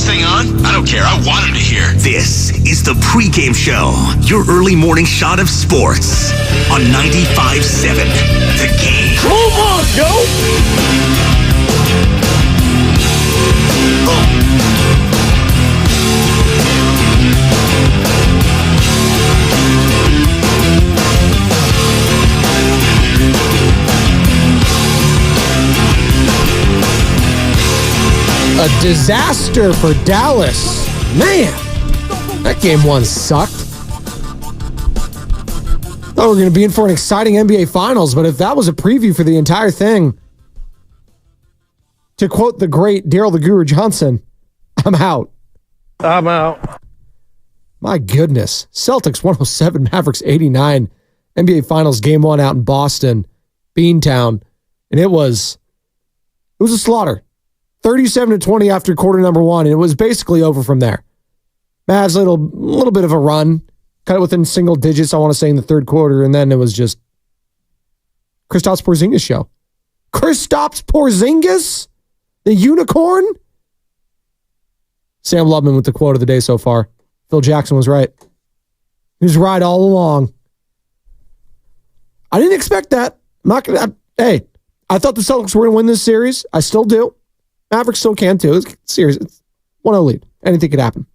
this thing on? I don't care. I want him to hear. This is the Pregame Show, your early morning shot of sports on 95.7 The Game. Come on, Joe! A disaster for Dallas. Man, that game one sucked. Thought we were going to be in for an exciting NBA Finals, but if that was a preview for the entire thing, to quote the great Daryl the Guru Johnson, I'm out. I'm out. My goodness. Celtics 107, Mavericks 89. NBA Finals game one out in Boston, Beantown. And it was a slaughter. 37-20 after quarter number one, and it was basically over from there. Mavs little bit of a run, cut it within single digits, I want to say, in the third quarter, and then it was just Kristaps Porzingis show. Kristaps Porzingis? The unicorn? Sam Lubman with the quote of the day so far. Phil Jackson was right. He was right all along. I didn't expect that. Hey, I thought the Celtics were going to win this series. I still do. Mavericks still can too. It's serious. It's 1-0 lead. Anything could happen.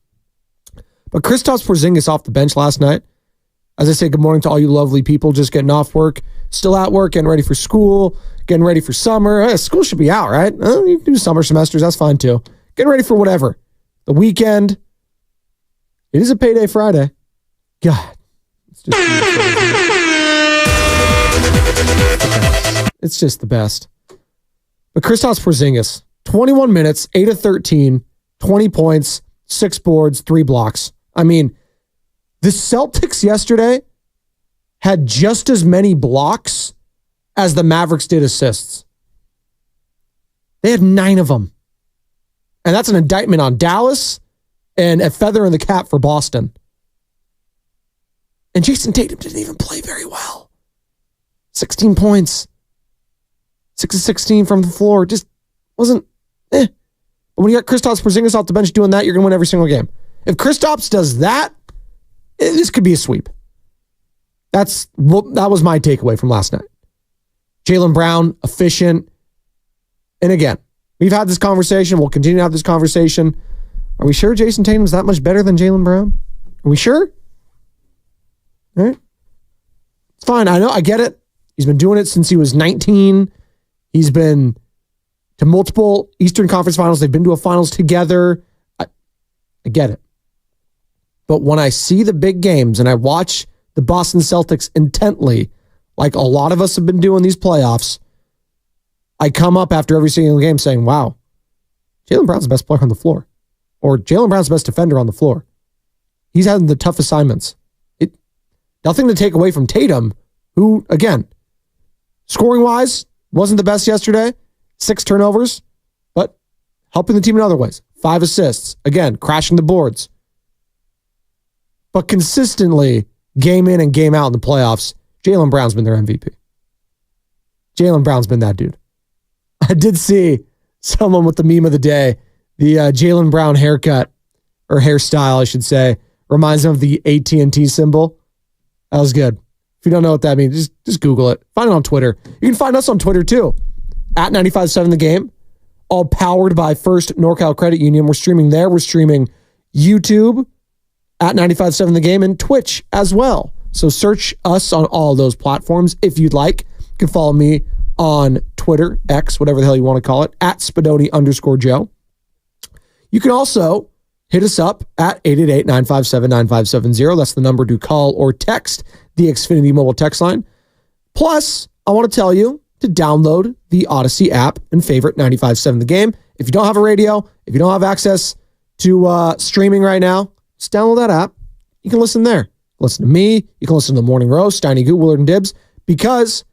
But Kristaps Porzingis off the bench last night. As I say, good morning to all you lovely people just getting off work, still at work, getting ready for school, getting ready for summer. School should be out, right? You can do summer semesters. That's fine too. Getting ready for whatever. The weekend. It is a payday Friday. God. It's just the best. But Kristaps Porzingis, 21 minutes, 8 of 13, 20 points, 6 boards, 3 blocks. I mean, the Celtics yesterday had just as many blocks as the Mavericks did assists. They had 9 of them. And that's an indictment on Dallas and a feather in the cap for Boston. And Jason Tatum didn't even play very well. 16 points. 6 of 16 from the floor. Just wasn't, But when you got Kristaps Porzingis off the bench doing that, you're going to win every single game. If Kristaps does that, this could be a sweep. That was my takeaway from last night. Jaylen Brown, efficient. And again, we've had this conversation. We'll continue to have this conversation. Are we sure Jason Tatum's that much better than Jaylen Brown? Are we sure? All right. It's fine. I know. I get it. He's been doing it since he was 19. He's been to multiple Eastern Conference Finals. They've been to a finals together. I get it. But when I see the big games and I watch the Boston Celtics intently, like a lot of us have been doing these playoffs, I come up after every single game saying, wow, Jaylen Brown's the best player on the floor. Or Jaylen Brown's the best defender on the floor. He's having the tough assignments. Nothing to take away from Tatum, who, again, scoring-wise, wasn't the best yesterday. 6 turnovers, but helping the team in other ways. 5 assists. Again, crashing the boards. But consistently, game in and game out in the playoffs, Jaylen Brown's been their MVP. Jaylen Brown's been that dude. I did see someone with the meme of the day, the Jaylen Brown haircut, or hairstyle, I should say, reminds him of the AT&T symbol. That was good. If you don't know what that means, just Google it. Find it on Twitter. You can find us on Twitter too. At 95.7 The Game. All powered by First NorCal Credit Union. We're streaming there. We're streaming YouTube at 95.7 The Game and Twitch as well. So search us on all those platforms if you'd like. You can follow me on Twitter, X, whatever the hell you want to call it, at Spadoni_Joe. You can also hit us up at 888-957-9570. That's the number to call or text the Xfinity mobile text line. Plus, I want to tell you to download the Odyssey app and favorite 95.7 The Game. If you don't have a radio, if you don't have access to streaming right now, just download that app. You can listen there. Listen to me. You can listen to The Morning Roast, Steiny Goot, Willard, and Dibbs, because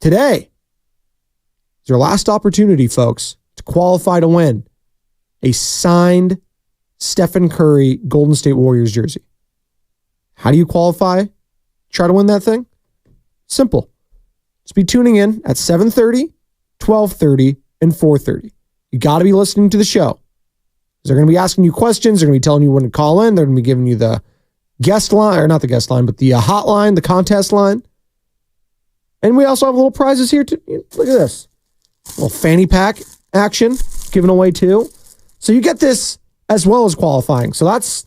today is your last opportunity, folks, to qualify to win a signed Stephen Curry Golden State Warriors jersey. How do you qualify? Try to win that thing? Simple. Just be tuning in at 7:30, 12:30, and 4:30. You got to be listening to the show. They're going to be asking you questions. They're going to be telling you when to call in. They're going to be giving you the guest line, or not the guest line, but the hotline, the contest line. And we also have little prizes here too. Look at this. A little fanny pack action given away too. So you get this as well as qualifying. So it's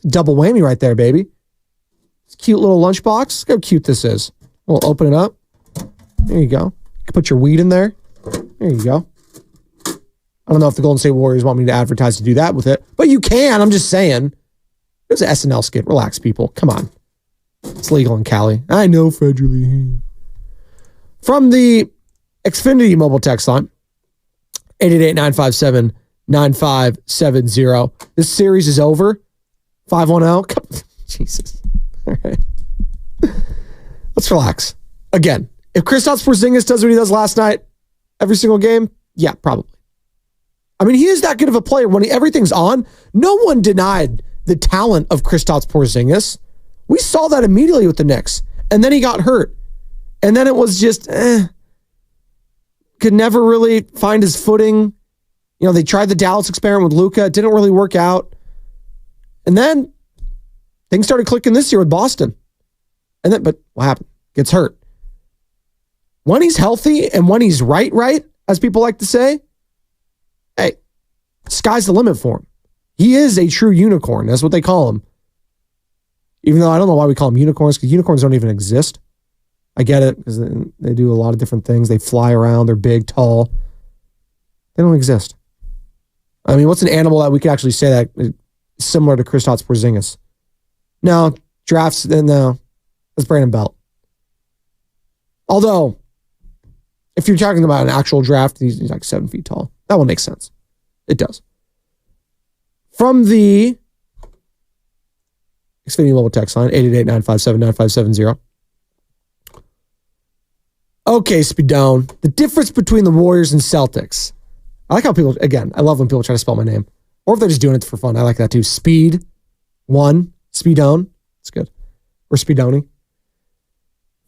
double whammy right there, baby. It's a cute little lunchbox. Look how cute this is. We'll open it up. There you go. You can put your weed in there. There you go. I don't know if the Golden State Warriors want me to advertise to do that with it, but you can. I'm just saying. There's an SNL skit. Relax, people. Come on. It's legal in Cali. I know federally. From the Xfinity mobile text line, 888-957-9570. This series is over. 510. Jesus. All right. Let's relax. Again, if Kristaps Porzingis does what he does last night, every single game, yeah, probably. I mean, he is that good of a player. When everything's on, no one denied the talent of Kristaps Porzingis. We saw that immediately with the Knicks. And then he got hurt. And then it was just, could never really find his footing. You know, they tried the Dallas experiment with Luka. It didn't really work out. And then things started clicking this year with Boston. But what happened? Gets hurt. When he's healthy and when he's right, as people like to say, hey, sky's the limit for him. He is a true unicorn. That's what they call him. Even though I don't know why we call them unicorns, because unicorns don't even exist. I get it, because they do a lot of different things. They fly around. They're big, tall. They don't exist. I mean, what's an animal that we could actually say that is similar to Kristaps Porzingis? No. Drafts, no. That's Brandon Belt. Although, if you're talking about an actual draft, he's like 7 feet tall. That one makes sense. It does. From the Xfinity mobile text line, 888-957-9570. Okay, Spadoni. The difference between the Warriors and Celtics. I like how people, again, I love when people try to spell my name. Or if they're just doing it for fun. I like that too. Speed. Spadoni. It's good. Or Spadoni.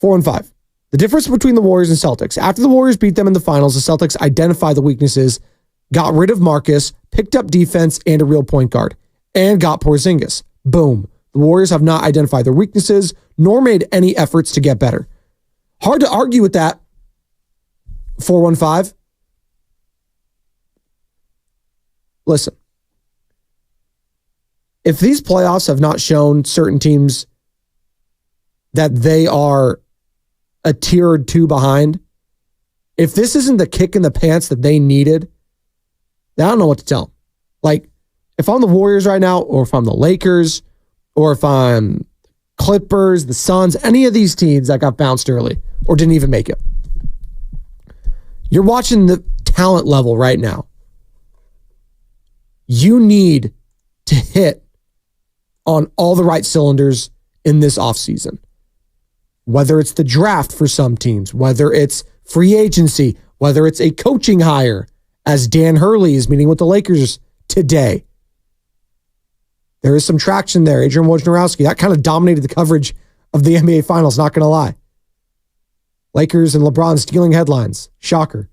4 and 5. The difference between the Warriors and Celtics. After the Warriors beat them in the finals, the Celtics identified the weaknesses, got rid of Marcus, picked up defense and a real point guard, and got Porzingis. Boom. The Warriors have not identified their weaknesses, nor made any efforts to get better. Hard to argue with that. 415. Listen. If these playoffs have not shown certain teams that they are a tier or two behind, if this isn't the kick in the pants that they needed, then I don't know what to tell them. Like, if I'm the Warriors right now, or if I'm the Lakers, or if I'm Clippers, the Suns, any of these teams that got bounced early or didn't even make it, you're watching the talent level right now. You need to hit on all the right cylinders in this offseason. Whether it's the draft for some teams, whether it's free agency, whether it's a coaching hire, as Dan Hurley is meeting with the Lakers today. There is some traction there. Adrian Wojnarowski, that kind of dominated the coverage of the NBA Finals, not going to lie. Lakers and LeBron stealing headlines. Shocker.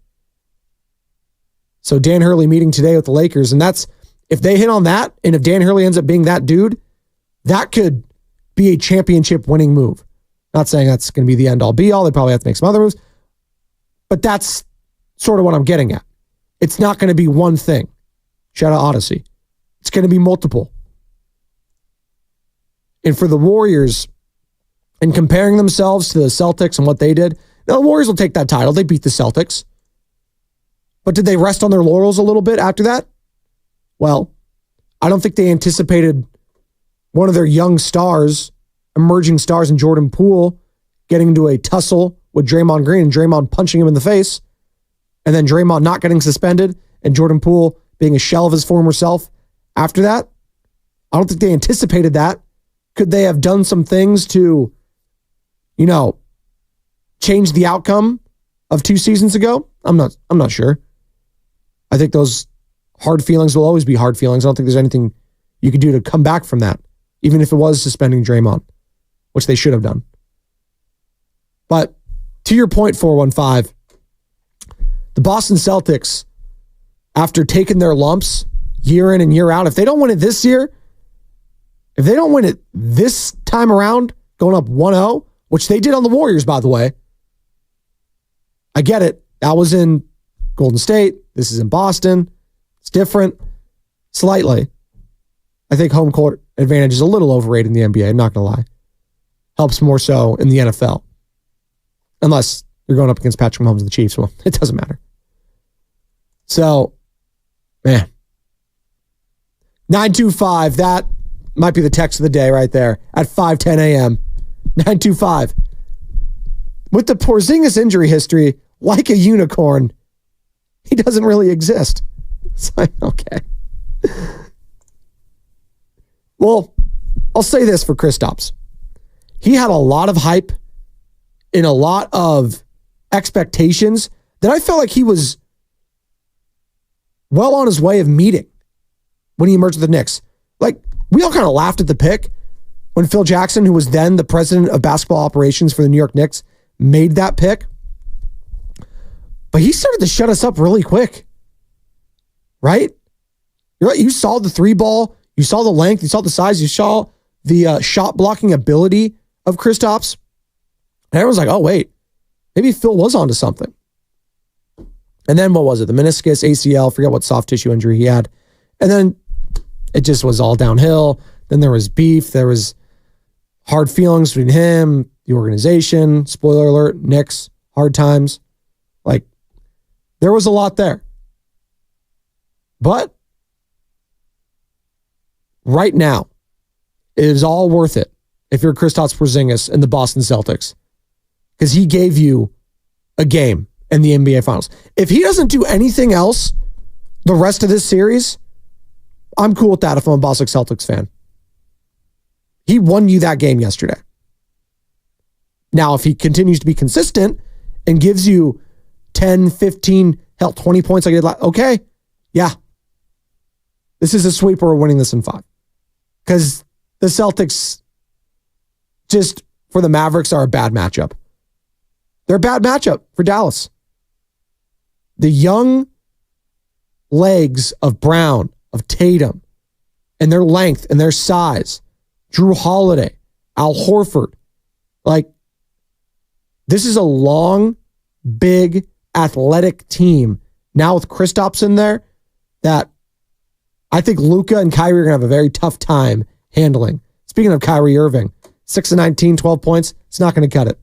So Dan Hurley meeting today with the Lakers, and that's, if they hit on that, and if Dan Hurley ends up being that dude, that could be a championship winning move. Not saying that's going to be the end all be all. They probably have to make some other moves, but that's sort of what I'm getting at. It's not going to be one thing. Shout out Odyssey. It's going to be multiple. And for the Warriors, and comparing themselves to the Celtics and what they did, now the Warriors will take that title. They beat the Celtics. But did they rest on their laurels a little bit after that? Well, I don't think they anticipated one of their young stars, emerging stars in Jordan Poole, getting into a tussle with Draymond Green and Draymond punching him in the face, and then Draymond not getting suspended and Jordan Poole being a shell of his former self after that. I don't think they anticipated that. Could they have done some things to, change the outcome of 2 seasons ago? I'm not sure. I think those hard feelings will always be hard feelings. I don't think there's anything you could do to come back from that, even if it was suspending Draymond, which they should have done. But to your point, 415, the Boston Celtics, after taking their lumps year in and year out. If they don't win it this year, if they don't win it this time around, going up 1-0, which they did on the Warriors, by the way. I get it. That was in Golden State. This is in Boston. It's different. Slightly. I think home court advantage is a little overrated in the NBA, I'm not going to lie. Helps more so in the NFL. Unless you're going up against Patrick Mahomes and the Chiefs. Well, it doesn't matter. So, man. 925, that might be the text of the day right there at 5:10 a.m. 925. With the Porzingis injury history, like a unicorn, he doesn't really exist. It's like, okay. Well, I'll say this for Kristaps. He had a lot of hype and a lot of expectations that I felt like he was well on his way of meeting when he emerged with the Knicks. Like, we all kind of laughed at the pick when Phil Jackson, who was then the president of basketball operations for the New York Knicks, made that pick. But he started to shut us up really quick. Right? You're right. You saw the three ball. You saw the length. You saw the size. You saw the shot blocking ability of Kristaps. And everyone's like, oh, wait. Maybe Phil was onto something. And then what was it? The meniscus, ACL, forget what soft tissue injury he had. And then it just was all downhill. Then there was beef. There was hard feelings between him, the organization. Spoiler alert, Knicks, hard times. Like, there was a lot there. But right now, it is all worth it if you're Kristaps Porzingis and the Boston Celtics, because he gave you a game in the NBA Finals. If he doesn't do anything else the rest of this series, I'm cool with that if I'm a Boston Celtics fan. He won you that game yesterday. Now, if he continues to be consistent and gives you 10, 15, hell, 20 points like he did okay, yeah. This is a sweep or we're winning this in 5. Because the Celtics, just for the Mavericks, are a bad matchup. They're a bad matchup for Dallas. The young legs of Brown, of Tatum, and their length and their size, Drew Holiday, Al Horford, like, this is a long, big, athletic team now with Kristaps in there that I think Luka and Kyrie are going to have a very tough time handling. Speaking of Kyrie Irving, 6 of 19, 12 points. It's not going to cut it.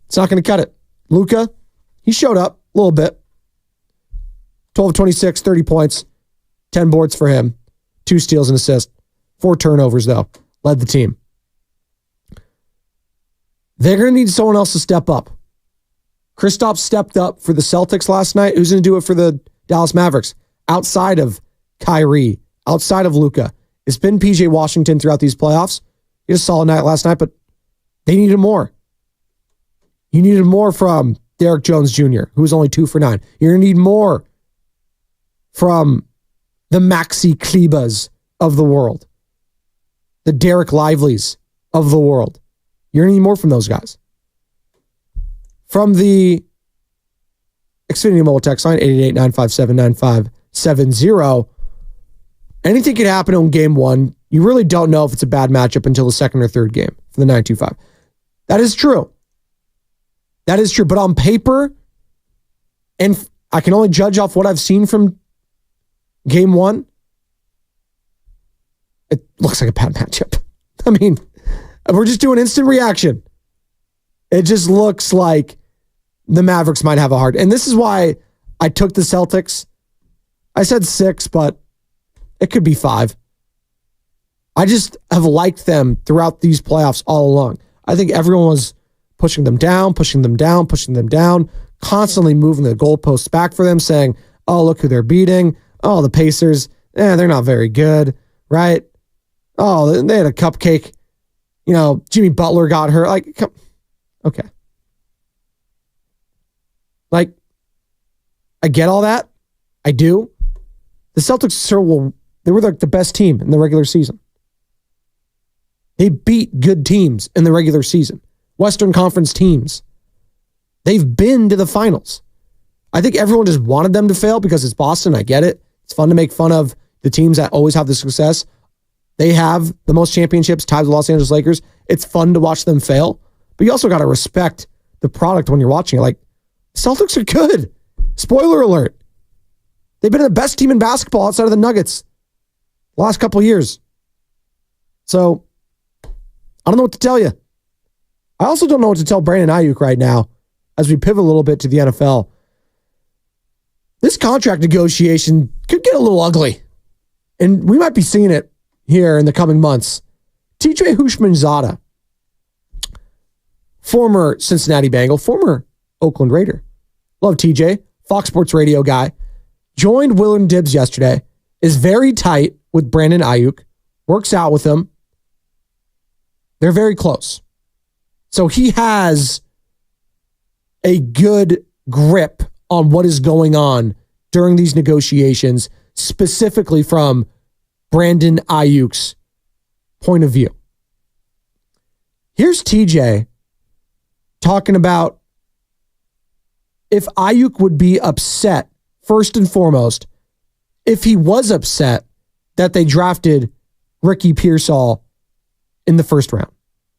It's not going to cut it. Luka, he showed up a little bit. 12 of 26, 30 points, 10 boards for him, 2 steals and assists, 4 turnovers, though. Led the team. They're going to need someone else to step up. Kristaps stepped up for the Celtics last night. Who's going to do it for the Dallas Mavericks? Outside of Kyrie, outside of Luka. It's been PJ Washington throughout these playoffs. He had a solid night last night, but they needed more. You needed more from Derek Jones Jr., who was only 2 for 9. You're going to need more from the Maxi Klebas of the world, the Derek Liveleys of the world. You're going to need more from those guys. From the Xfinity Mobile text line, 888-957-9570. Anything could happen in game 1. You really don't know if it's a bad matchup until the second or third game for the 925. That is true. That is true. But on paper, and I can only judge off what I've seen from game 1, it looks like a bad matchup. I mean, we're just doing instant reaction. It just looks like the Mavericks might have a hard. And this is why I took the Celtics. I said 6, but it could be 5. I just have liked them throughout these playoffs all along. I think everyone was pushing them down, constantly moving the goalposts back for them, saying, oh, look who they're beating. Oh, the Pacers, they're not very good, right? Oh, they had a cupcake. You know, Jimmy Butler got hurt. Like, okay. Like, I get all that. I do. The Celtics they were like the best team in the regular season. They beat good teams in the regular season. Western Conference teams. They've been to the finals. I think everyone just wanted them to fail because it's Boston. I get it. It's fun to make fun of the teams that always have the success. They have the most championships tied to the Los Angeles Lakers. It's fun to watch them fail, but you also got to respect the product when you're watching it. Like, Celtics are good. Spoiler alert. They've been the best team in basketball outside of the Nuggets the last couple of years. So, I don't know what to tell you. I also don't know what to tell Brandon Ayuk right now as we pivot a little bit to the NFL. This contract negotiation could get a little ugly, and we might be seeing it here in the coming months. TJ Houshmandzadeh, former Cincinnati Bengal, former Oakland Raider. Love TJ, Fox Sports Radio guy. Joined Willard Dibbs yesterday, is very tight with Brandon Ayuk, works out with him. They're very close. So he has a good grip on what is going on during these negotiations, specifically from Brandon Ayuk's point of view. Here's TJ talking about if Ayuk would be upset, first and foremost, if he was upset that they drafted Ricky Pearsall in the first round.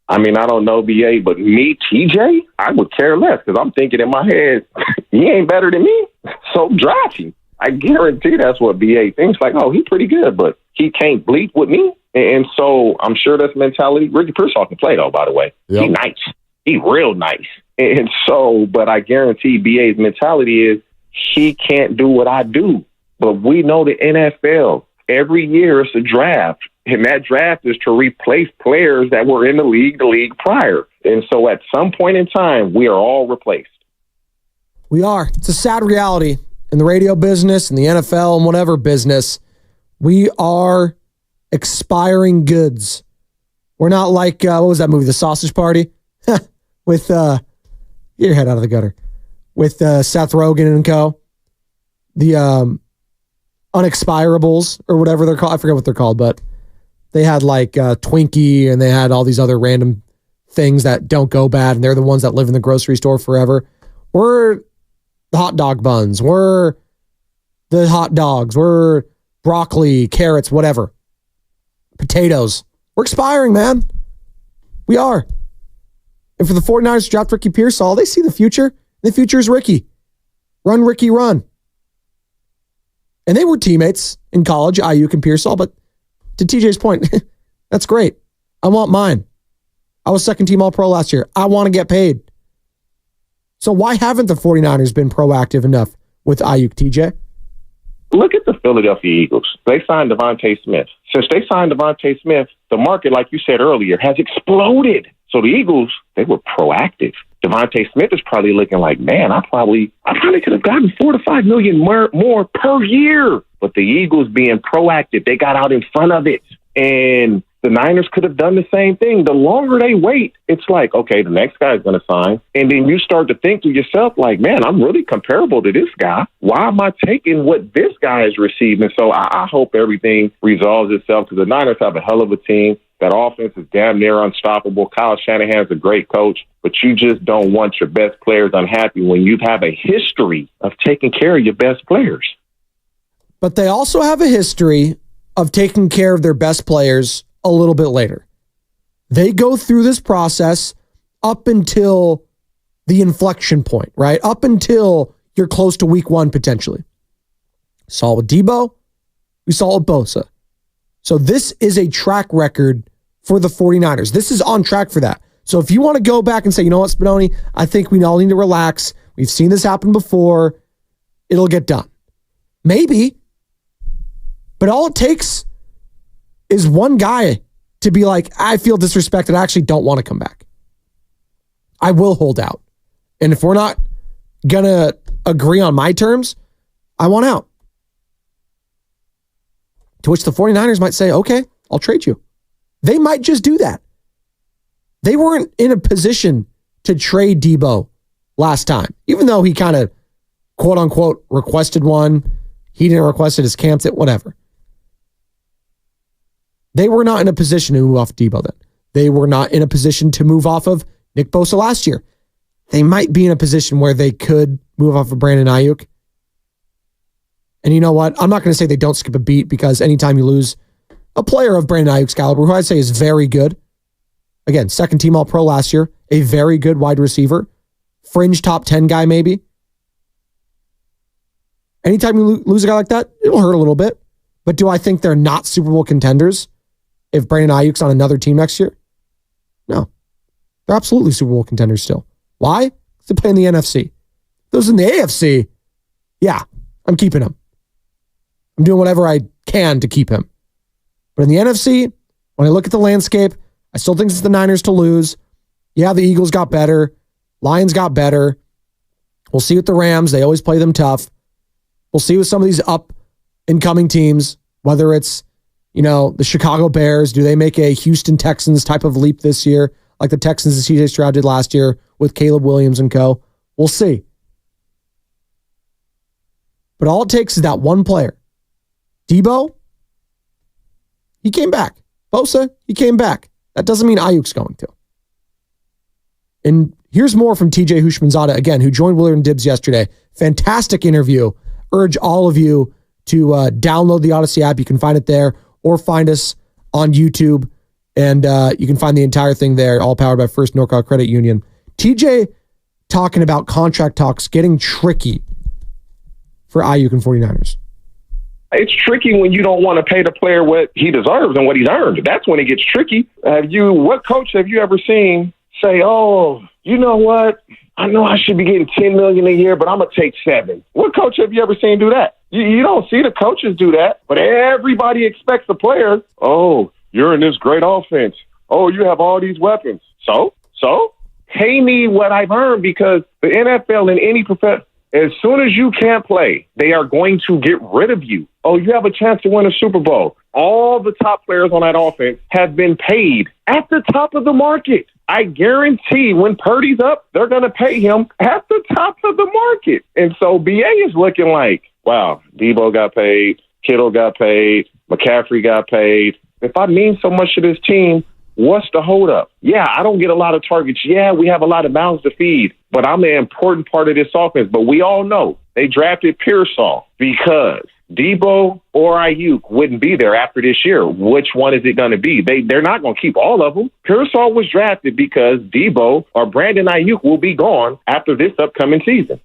I mean, I don't know, BA, but me, TJ, I would care less because I'm thinking in my head, he ain't better than me, so draft him. I guarantee that's what BA thinks. Like, oh, he's pretty good, but he can't bleed with me. And so I'm sure that's mentality. Ricky Pearsall can play, though, by the way. Yep. He nice. He real nice. And so, but I guarantee BA's mentality is he can't do what I do. But we know the NFL, every year it's a draft. And that draft is to replace players that were in the league prior. And so at some point in time, we are all replaced. We are. It's a sad reality in the radio business, in the NFL, and whatever business. We are expiring goods. We're not like, what was that movie, The Sausage Party? With, get your head out of the gutter. With Seth Rogen and co. The unexpirables, or whatever they're called. I forget what they're called, but they had like Twinkie, and they had all these other random things that don't go bad, and they're the ones that live in the grocery store forever. We're the hot dog buns. We're the hot dogs. We're broccoli, carrots, whatever. Potatoes. We're expiring, man. We are. And for the 49ers to draft Ricky Pearsall, they see the future. The future is Ricky. Run, Ricky, run. And they were teammates in college, Ayuk and Pearsall, but to TJ's point, that's great. I want mine. I was second team All-Pro last year. I want to get paid. So why haven't the 49ers been proactive enough with Ayuk, TJ? Look at the Philadelphia Eagles. They signed Devontae Smith. Since they signed Devontae Smith, the market, like you said earlier, has exploded. So the Eagles, they were proactive. Devontae Smith is probably looking like, man, I probably could have gotten $4 to $5 million more per year. But the Eagles being proactive, they got out in front of it. And the Niners could have done the same thing. The longer they wait, it's like, okay, the next guy's going to sign. And then you start to think to yourself, like, man, I'm really comparable to this guy. Why am I taking what this guy is receiving? So I hope everything resolves itself because the Niners have a hell of a team. That offense is damn near unstoppable. Kyle Shanahan's a great coach, but you just don't want your best players unhappy when you have a history of taking care of your best players. But they also have a history of taking care of their best players a little bit later. They go through this process up until the inflection point, right? Up until you're close to week one, potentially. Saw it with Debo. We saw it with Bosa. So this is a track record for the 49ers. This is on track for that. So if you want to go back and say, you know what, Spadoni, I think we all need to relax. We've seen this happen before. It'll get done. Maybe. But all it takes is one guy to be like, I feel disrespected. I actually don't want to come back. I will hold out. And if we're not going to agree on my terms, I want out. To which the 49ers might say, okay, I'll trade you. They might just do that. They weren't in a position to trade Debo last time, even though he kind of, quote unquote, requested one. He didn't request it, his camp did, whatever. They were not in a position to move off Debo then. They were not in a position to move off of Nick Bosa last year. They might be in a position where they could move off of Brandon Ayuk. And you know what? I'm not going to say they don't skip a beat, because anytime you lose a player of Brandon Ayuk's caliber, who I'd say is very good, again, second team All-Pro last year, a very good wide receiver, fringe top 10 guy maybe. Anytime you lose a guy like that, it'll hurt a little bit. But do I think they're not Super Bowl contenders if Brandon Ayuk's on another team next year? No. They're absolutely Super Bowl contenders still. Why? Because they play in the NFC. Those in the AFC, yeah, I'm keeping him. I'm doing whatever I can to keep him. But in the NFC, when I look at the landscape, I still think it's the Niners to lose. Yeah, the Eagles got better. Lions got better. We'll see with the Rams. They always play them tough. We'll see with some of these up-and-coming teams, whether it's, the Chicago Bears. Do they make a Houston Texans type of leap this year, like the Texans and CJ Stroud did last year with Caleb Williams and co? We'll see. But all it takes is that one player. Debo, he came back. Bosa, he came back. That doesn't mean Ayuk's going to. And here's more from TJ Houshmandzadeh, again, who joined Willard and Dibbs yesterday. Fantastic interview. Urge all of you to download the Odyssey app. You can find it there, or find us on YouTube, and you can find the entire thing there, all powered by First NorCal Credit Union. TJ talking about contract talks getting tricky for Ayuk and 49ers. It's tricky when you don't want to pay the player what he deserves and what he's earned. That's when it gets tricky. What coach have you ever seen say, "Oh, you know what? I know I should be getting $10 million a year, but I'm gonna take $7 million." What coach have you ever seen do that? You don't see the coaches do that, but everybody expects the players. "Oh, you're in this great offense. Oh, you have all these weapons. So pay me what I've earned," because the NFL and any profession, as soon as you can't play, they are going to get rid of you. Oh, you have a chance to win a Super Bowl. All the top players on that offense have been paid at the top of the market. I guarantee when Purdy's up, they're going to pay him at the top of the market. And so BA is looking like, wow, Debo got paid, Kittle got paid, McCaffrey got paid. If I mean so much to this team, what's the holdup? Yeah, I don't get a lot of targets. Yeah, we have a lot of mouths to feed, but I'm an important part of this offense. But we all know they drafted Pearsall because Debo or Ayuk wouldn't be there after this year. Which one is it going to be? They're not going to keep all of them. Pearsall was drafted because Debo or Brandon Ayuk will be gone after this upcoming season.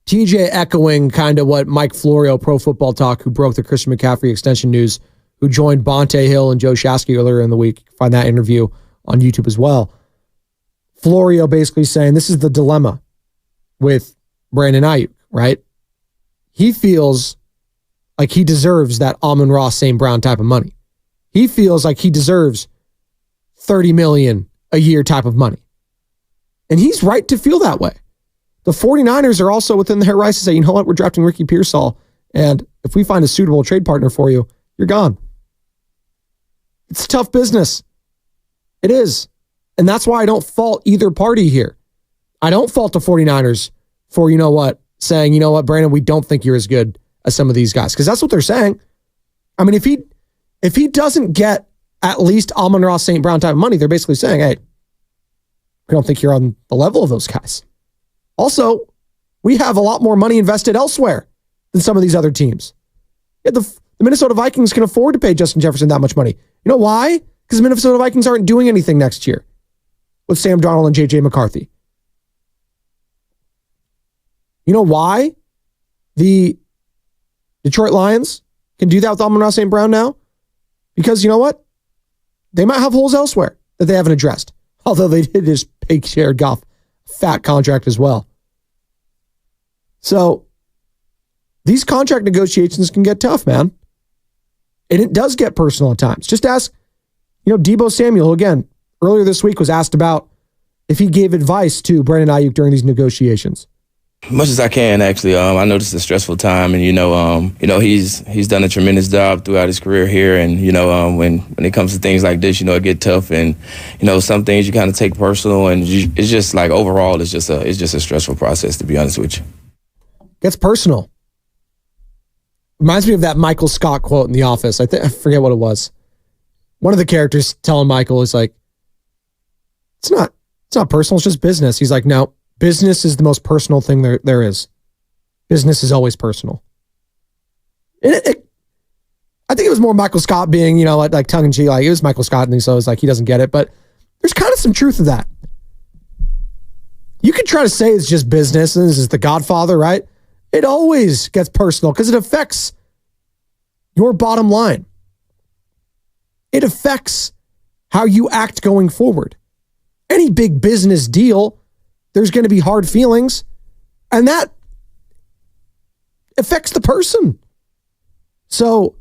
TJ echoing kind of what Mike Florio, Pro Football Talk, who broke the Christian McCaffrey extension news, who joined Bonte Hill and Joe Shasky earlier in the week. You can find that interview on YouTube as well. Florio basically saying this is the dilemma with Brandon Ayuk, right? He feels like he deserves that Amon-Ra St. Brown type of money. He feels like he deserves $30 million a year type of money. And he's right to feel that way. The 49ers are also within their rights to say, you know what, we're drafting Ricky Pearsall, and if we find a suitable trade partner for you, you're gone. It's a tough business. It is. And that's why I don't fault either party here. I don't fault the 49ers for, saying, you know what, Brandon, we don't think you're as good as some of these guys. Because that's what they're saying. I mean, if he doesn't get at least Amon-Ra St. Brown type of money, they're basically saying, hey, we don't think you're on the level of those guys. Also, we have a lot more money invested elsewhere than some of these other teams. Yeah, the Minnesota Vikings can afford to pay Justin Jefferson that much money. You know why? Because the Minnesota Vikings aren't doing anything next year with Sam Darnold and J.J. McCarthy. You know why the Detroit Lions can do that with Amon-Ra St. Brown now? Because you know what? They might have holes elsewhere that they haven't addressed. Although they did just pay Jared Goff a fat contract as well. So these contract negotiations can get tough, man. And it does get personal at times. Just ask, Debo Samuel, who again, earlier this week was asked about if he gave advice to Brandon Ayuk during these negotiations. Much as I can, actually. I know this is a stressful time, and he's done a tremendous job throughout his career here. And when it comes to things like this, it get tough, and some things you kind of take personal, and it's just like overall, it's just a stressful process, to be honest with you. Gets personal. Reminds me of that Michael Scott quote in The Office. I forget what it was. One of the characters telling Michael is like, "It's not personal. It's just business." He's like, "No. Business is the most personal thing there is. Business is always personal." I think it was more Michael Scott being, like tongue in cheek, like it was Michael Scott, and so it was like he doesn't get it. But there's kind of some truth to that. You could try to say it's just business, and this is The Godfather, right? It always gets personal because it affects your bottom line. It affects how you act going forward. Any big business deal, there's going to be hard feelings, and that affects the person. So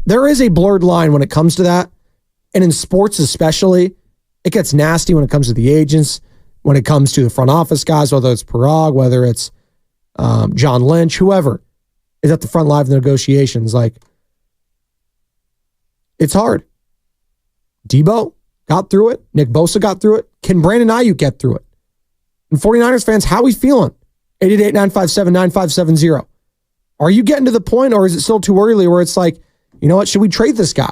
there is a blurred line when it comes to that. And in sports especially, it gets nasty when it comes to the agents, when it comes to the front office guys, whether it's Parag, whether it's John Lynch, whoever is at the front line of the negotiations. Like, it's hard. Debo got through it. Nick Bosa got through it. Can Brandon Ayuk get through it? And 49ers fans, how are we feeling? 888-957-9570. Are you getting to the point, or is it still too early where it's like, you know what, should we trade this guy?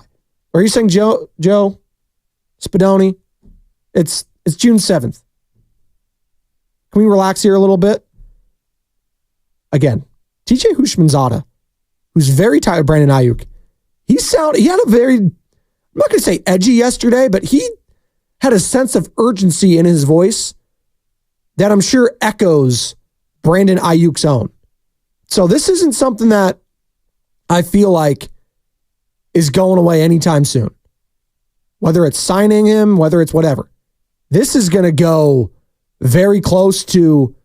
Or are you saying, Joe Spadoni, it's June 7th. Can we relax here a little bit? Again, TJ Hushmanzada, who's very tired of Brandon Ayuk, he had a very, I'm not going to say edgy yesterday, but he had a sense of urgency in his voice that I'm sure echoes Brandon Ayuk's own. So this isn't something that I feel like is going away anytime soon. Whether it's signing him, whether it's whatever. This is going to go very close to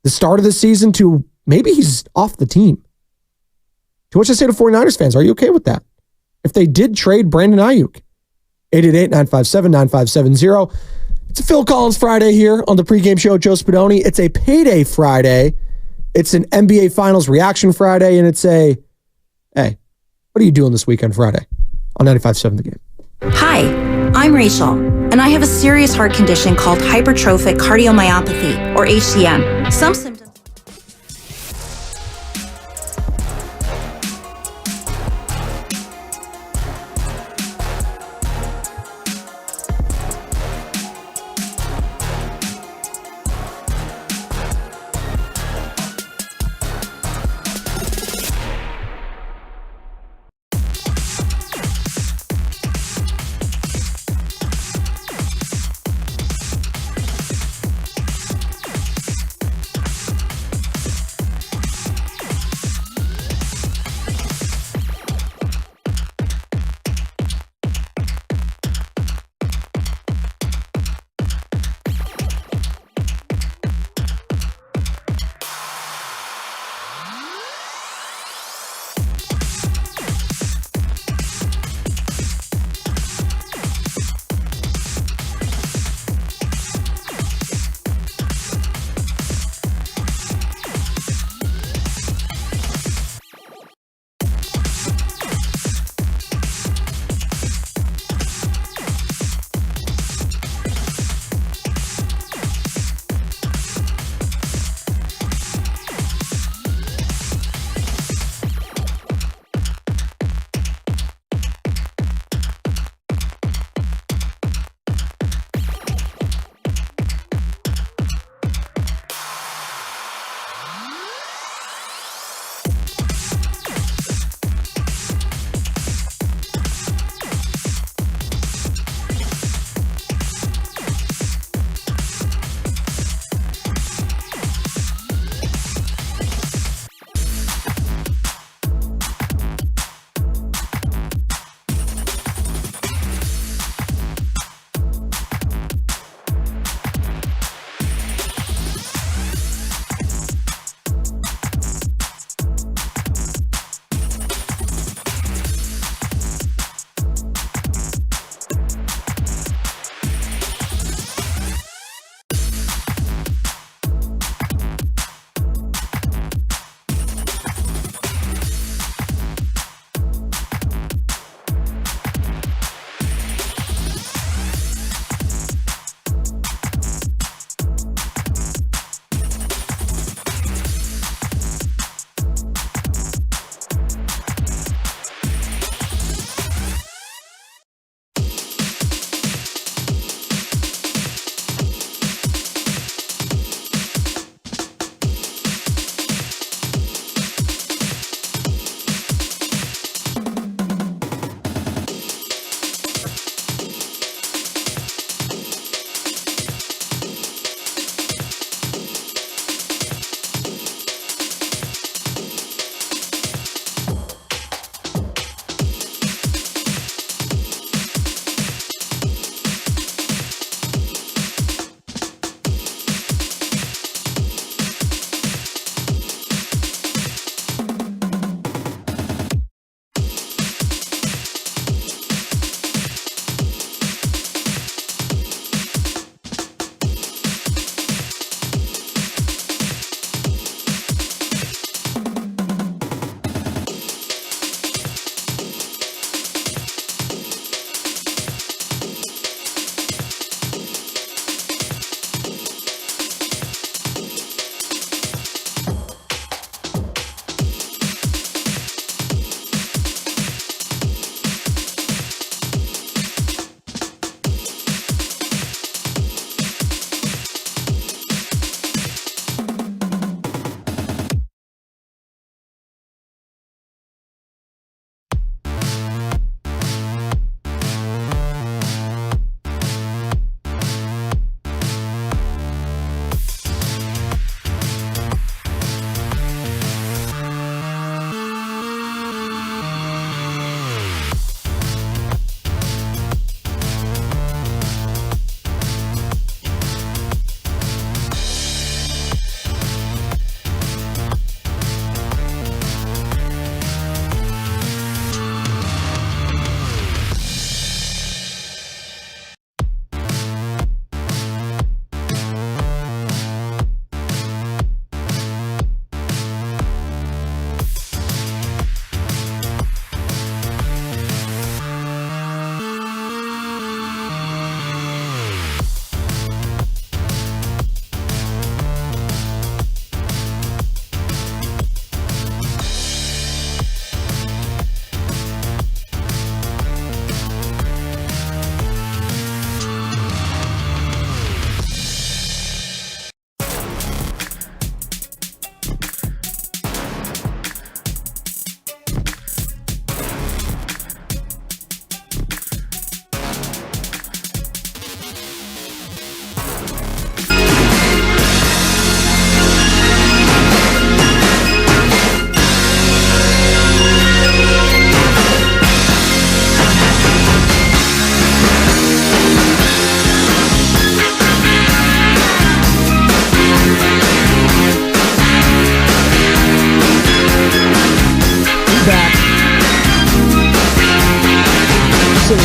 the start of the season to maybe he's off the team. To which I say to 49ers fans, are you okay with that? If they did trade Brandon Ayuk, 888-957-9570. It's a Phil Collins Friday here on the pregame show, Joe Spadoni. It's a payday Friday. It's an NBA Finals reaction Friday, and it's a, hey, what are you doing this weekend Friday on 95.7 The Game? Hi, I'm Rachel, and I have a serious heart condition called hypertrophic cardiomyopathy, or HCM. Some symptoms...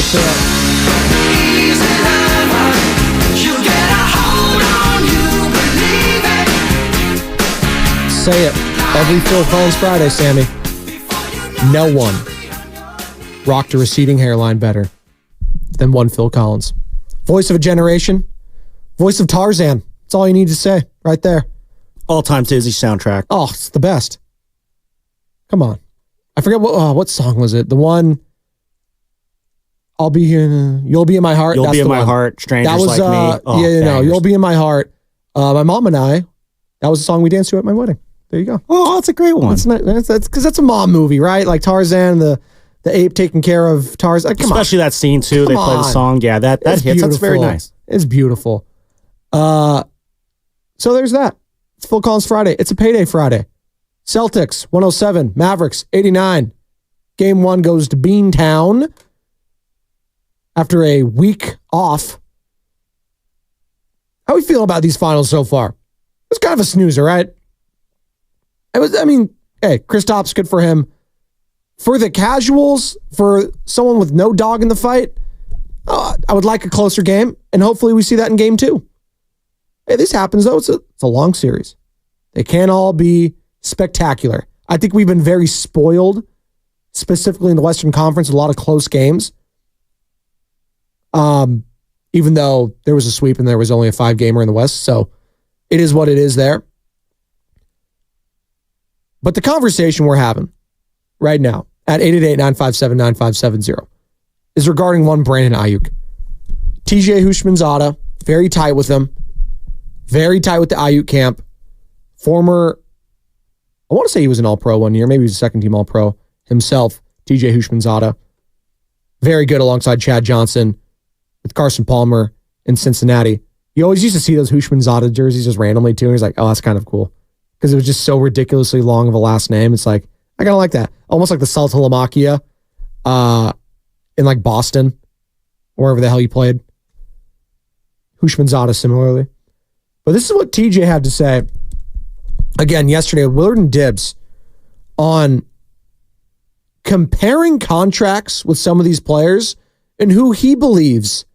you feel. Say it. Every Phil Collins Friday, Sammy. No one rocked a receding hairline better than one Phil Collins. Voice of a generation. Voice of Tarzan. That's all you need to say right there. All-time Disney soundtrack. Oh, it's the best. Come on. I forget what song was it? The one, I'll be here. You'll be in my heart. You'll be in my heart. Strangers like me. Oh, yeah, you'll be in my heart. My mom and I, that was the song we danced to at my wedding. There you go. Oh, that's a great one. That's because that's a mom movie, right? Like Tarzan, the ape taking care of Tarzan. Especially that scene too. They play the song. Yeah, that hits. Beautiful. That's very nice. It's beautiful. So there's that. It's Phil Collins Friday. It's a payday Friday. Celtics 107, Mavericks 89. Game 1 goes to Beantown after a week off. How are we feeling about these finals so far? It's kind of a snoozer, right? Hey, Kristaps, good for him. For the casuals, for someone with no dog in the fight, I would like a closer game, and hopefully we see that in game 2. Hey, this happens, though. It's a long series. They can't all be spectacular. I think we've been very spoiled, specifically in the Western Conference, a lot of close games. Even though there was a sweep and there was only a 5-gamer in the West, so it is what it is there. But the conversation we're having right now at 888-957-9570 is regarding one Brandon Ayuk. TJ Hushmanzada, very tight with him. Very tight with the Ayuk camp. Former, I want to say he was an All-Pro one year. Maybe he was a second-team All-Pro himself, TJ Hushmanzada. Very good alongside Chad Johnson with Carson Palmer in Cincinnati. You always used to see those Hushmanzada jerseys just randomly too, and he's like, oh, that's kind of cool. Because it was just so ridiculously long of a last name. It's like, I kind of like that. Almost like the Saltalamacchia in like Boston, wherever the hell he played. Hushmanzada similarly. But this is what TJ had to say, again, yesterday with Willard and Dibbs on comparing contracts with some of these players and who he believes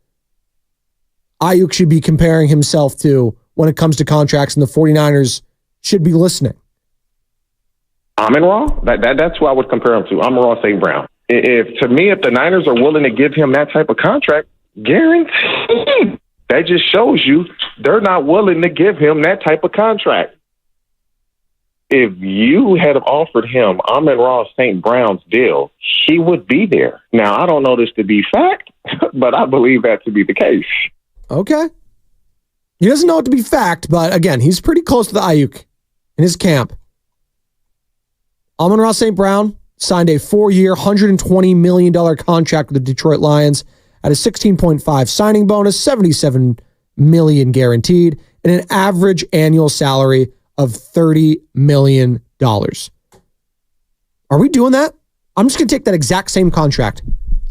Ayuk should be comparing himself to when it comes to contracts, and the 49ers should be listening. Amon-Ra? That's who I would compare him to. Amon-Ra St. Brown. If the Niners are willing to give him that type of contract, guaranteed. That just shows you they're not willing to give him that type of contract. If you had offered him Amon-Ra St. Brown's deal, he would be there. Now, I don't know this to be fact, but I believe that to be the case. Okay. He doesn't know it to be fact, but again, he's pretty close to the Ayuk in his camp. Amon-Ra St. Brown signed a 4-year, $120 million contract with the Detroit Lions at a 16.5 signing bonus, $77 million guaranteed, and an average annual salary of $30 million. Are we doing that? I'm just going to take that exact same contract.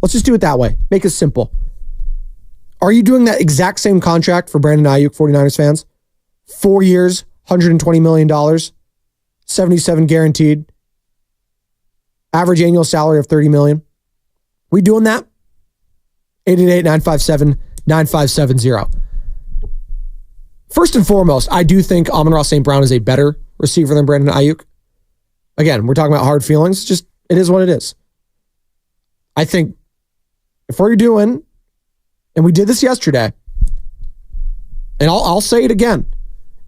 Let's just do it that way. Make it simple. Are you doing that exact same contract for Brandon Ayuk, 49ers fans? 4 years, $120 million, 77 guaranteed, average annual salary of $30 million. We doing that? 888-957-9570. First and foremost, I do think Amon-Ra St. Brown is a better receiver than Brandon Ayuk. Again, we're talking about hard feelings. Just, it is what it is. I think if we're doing, and we did this yesterday, and I'll say it again,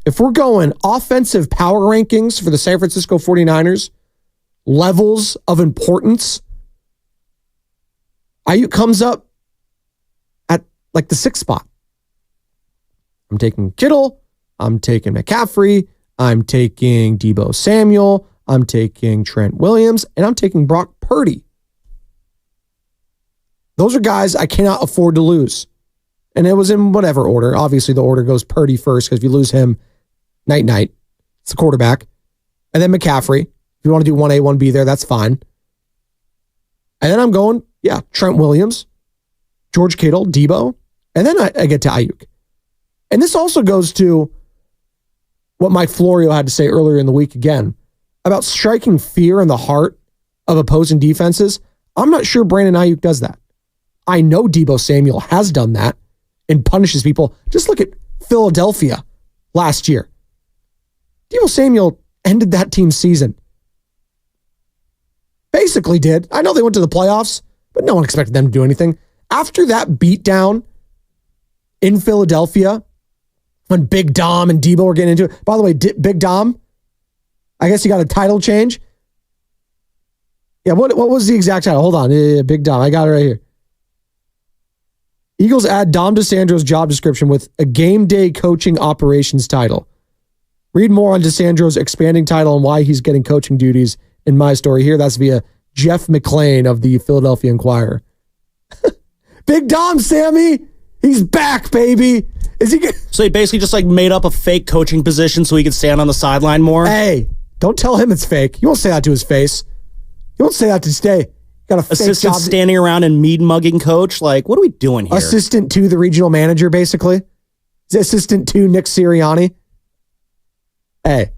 if we're going offensive power rankings for the San Francisco 49ers, levels of importance, Ayuk comes up at like the 6th spot. I'm taking Kittle. I'm taking McCaffrey. I'm taking Deebo Samuel. I'm taking Trent Williams. And I'm taking Brock Purdy. Those are guys I cannot afford to lose. And it was in whatever order. Obviously, the order goes Purdy first, because if you lose him, night-night. It's the quarterback. And then McCaffrey. If you want to do 1A, 1B there, that's fine. And then I'm going, Trent Williams, George Kittle, Deebo. And then I get to Ayuk. And this also goes to what Mike Florio had to say earlier in the week again about striking fear in the heart of opposing defenses. I'm not sure Brandon Ayuk does that. I know Deebo Samuel has done that and punishes people. Just look at Philadelphia last year. Deebo Samuel ended that team's season. Basically did. I know they went to the playoffs, but no one expected them to do anything. After that beatdown in Philadelphia, when Big Dom and Deebo were getting into it. By the way, Big Dom, I guess he got a title change. Yeah, what was the exact title? Hold on. Yeah, Big Dom. I got it right here. Eagles add Dom DeSandro's job description with a game day coaching operations title. Read more on DeSandro's expanding title and why he's getting coaching duties in my story here. That's via Jeff McClain of the Philadelphia Inquirer. Big Dom, Sammy. He's back, baby. Is he good? So he basically just made up a fake coaching position so he could stand on the sideline more? Hey, don't tell him it's fake. You won't say that to his face. You won't say that to stay. Got a fake assistant job. Standing around and mead mugging coach? What are we doing here? Assistant to the regional manager, basically. He's assistant to Nick Sirianni. Hey,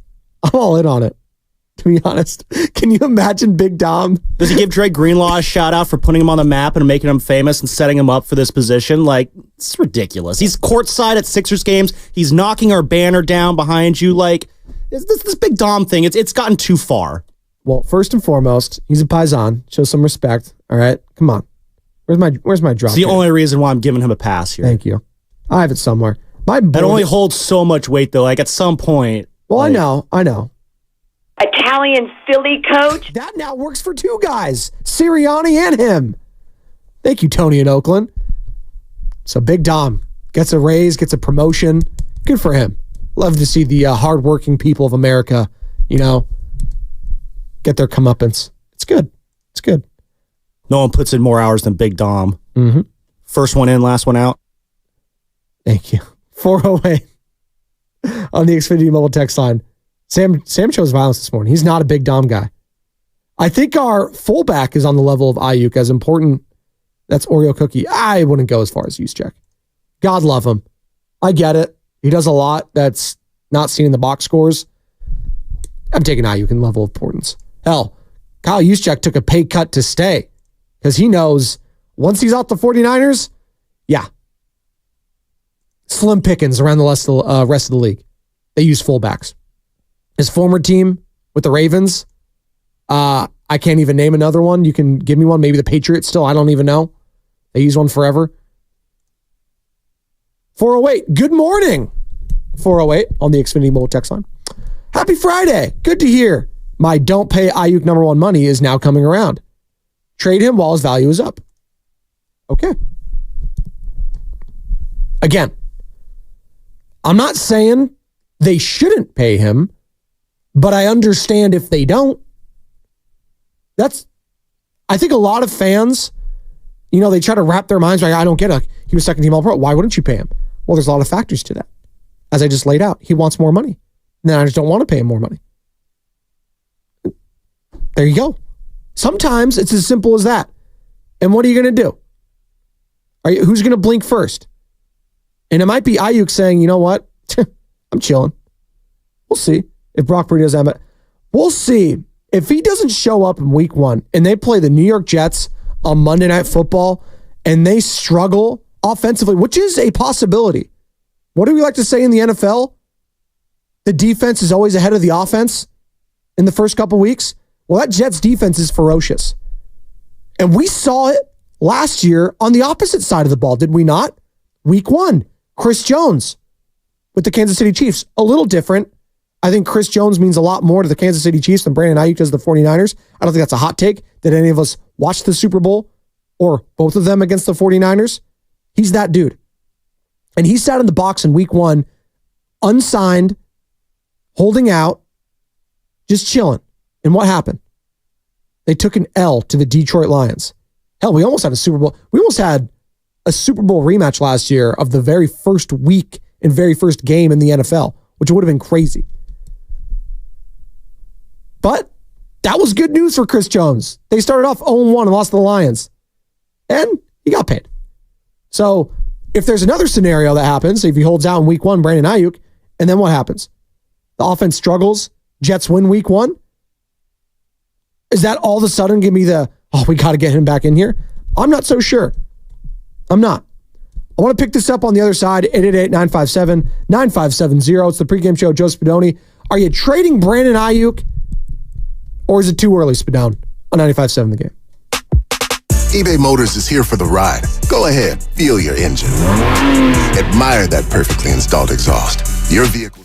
I'm all in on it, to be honest. Can you imagine Big Dom? Does he give Dre Greenlaw a shout out for putting him on the map and making him famous and setting him up for this position? It's ridiculous. He's courtside at Sixers games. He's knocking our banner down behind you. This Big Dom thing, it's gotten too far. Well, first and foremost, he's a Paisan. Show some respect. All right, come on. Where's my drop? It's the only reason why I'm giving him a pass here. Thank you. I have it somewhere. It only holds so much weight, though. At some point. Well, I know. Italian Philly coach. That now works for two guys, Sirianni and him. Thank you, Tony in Oakland. So Big Dom gets a raise, gets a promotion. Good for him. Love to see the hardworking people of America, get their comeuppance. It's good. It's good. No one puts in more hours than Big Dom. Mm-hmm. First one in, last one out. Thank you. 408 on the Xfinity mobile text line. Sam chose violence this morning. He's not a Big Dom guy. I think our fullback is on the level of Ayuk. As important, that's Oreo Cookie. I wouldn't go as far as Juszczyk. God love him. I get it. He does a lot that's not seen in the box scores. I'm taking Ayuk in level of importance. Hell, Kyle Juszczyk took a pay cut to stay because he knows once he's out the 49ers, slim pickings around the rest of the league. They use fullbacks. His former team with the Ravens, I can't even name another one. You can give me one. Maybe the Patriots still. I don't even know. They use one forever. 408. Good morning. 408 on the Xfinity mobile text line. Happy Friday. Good to hear. My don't pay Ayuk number one money is now coming around. Trade him while his value is up. Okay. Again, I'm not saying they shouldn't pay him, but I understand if they don't. I think a lot of fans, they try to wrap their minds around, I don't get it. He was second team All-Pro. Why wouldn't you pay him? Well, there's a lot of factors to that. As I just laid out, he wants more money. And then I just don't want to pay him more money. There you go. Sometimes it's as simple as that. And what are you going to do? Who's going to blink first? And it might be Ayuk saying, you know what? I'm chilling. We'll see if Brock Purdy does that. We'll see. If he doesn't show up in week 1 and they play the New York Jets on Monday Night Football and they struggle offensively, which is a possibility. What do we like to say in the NFL? The defense is always ahead of the offense in the first couple weeks. Well, that Jets defense is ferocious. And we saw it last year on the opposite side of the ball, did we not? Week 1, Chris Jones with the Kansas City Chiefs. A little different. I think Chris Jones means a lot more to the Kansas City Chiefs than Brandon Ayuk does the 49ers. I don't think that's a hot take. Did any of us watch the Super Bowl or both of them against the 49ers? He's that dude. And he sat in the box in week 1, unsigned, holding out, just chilling. And what happened? They took an L to the Detroit Lions. Hell, we almost had a Super Bowl. We almost had a Super Bowl rematch last year of the very first week and very first game in the NFL, which would have been crazy. But that was good news for Chris Jones. They started off 0-1 and lost to the Lions. And he got paid. So if there's another scenario that happens, if he holds out in week 1, Brandon Ayuk, and then what happens? The offense struggles, Jets win week 1. Is that all of a sudden give me we got to get him back in here? I'm not so sure. I'm not. I want to pick this up on the other side, 888-957-9570. It's the pregame show, Joe Spadoni. Are you trading Brandon Ayuk, or is it too early, Spadone, on 95.7 The Game? eBay Motors is here for the ride. Go ahead, feel your engine. Admire that perfectly installed exhaust. Your vehicle.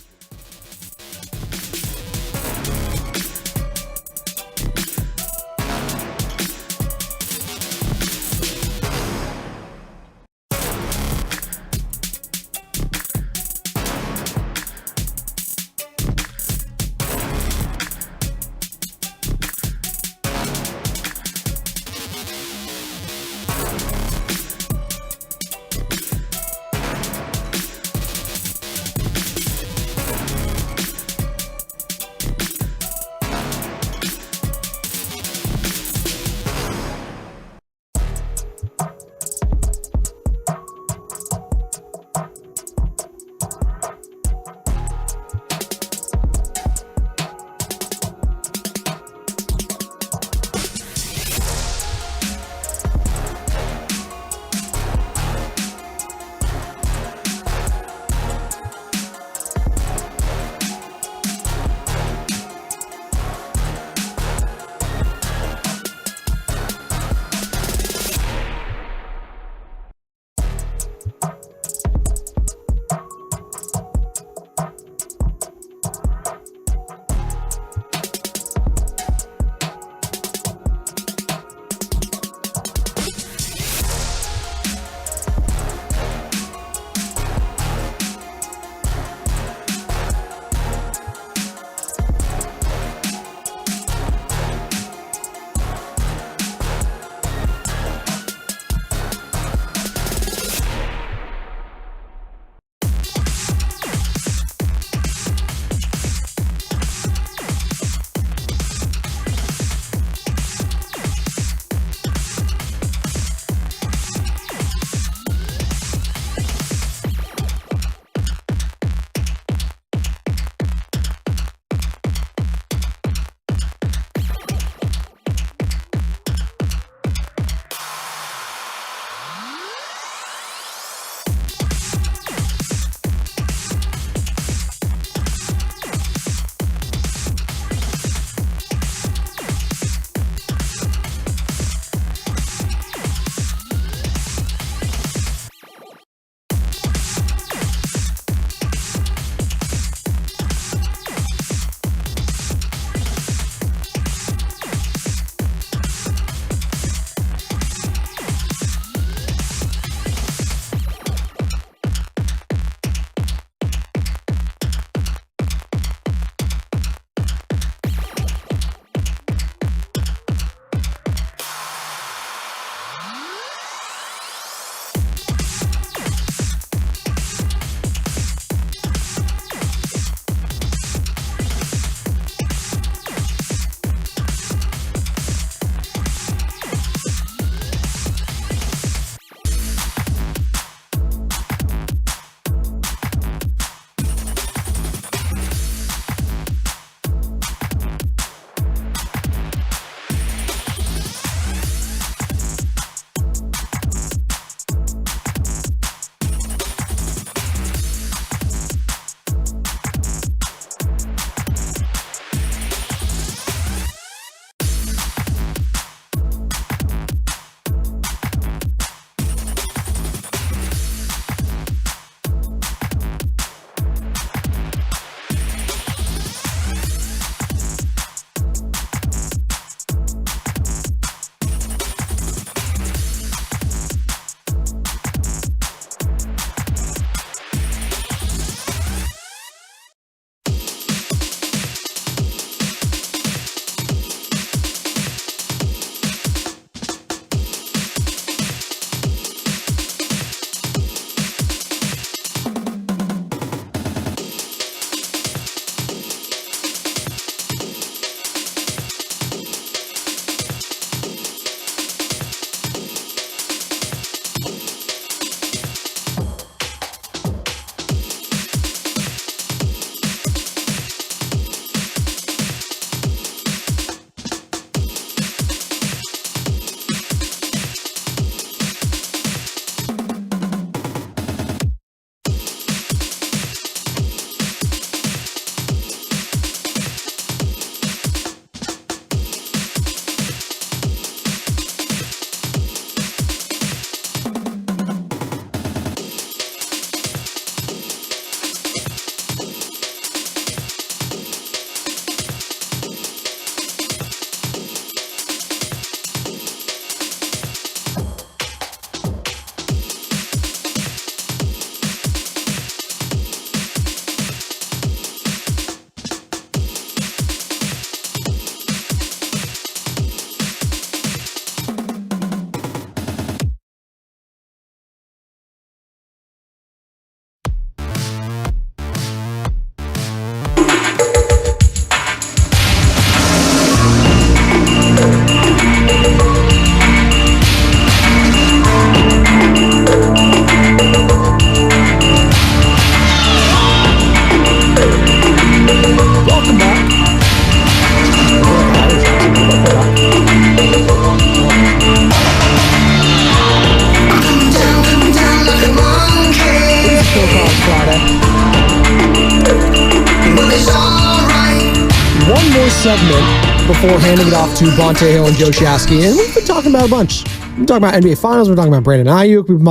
segment before handing it off to Bonte Hill and Joe Shasky. And we've been talking about a bunch. We've been talking about NBA Finals. We're talking about Brandon Ayuk. We've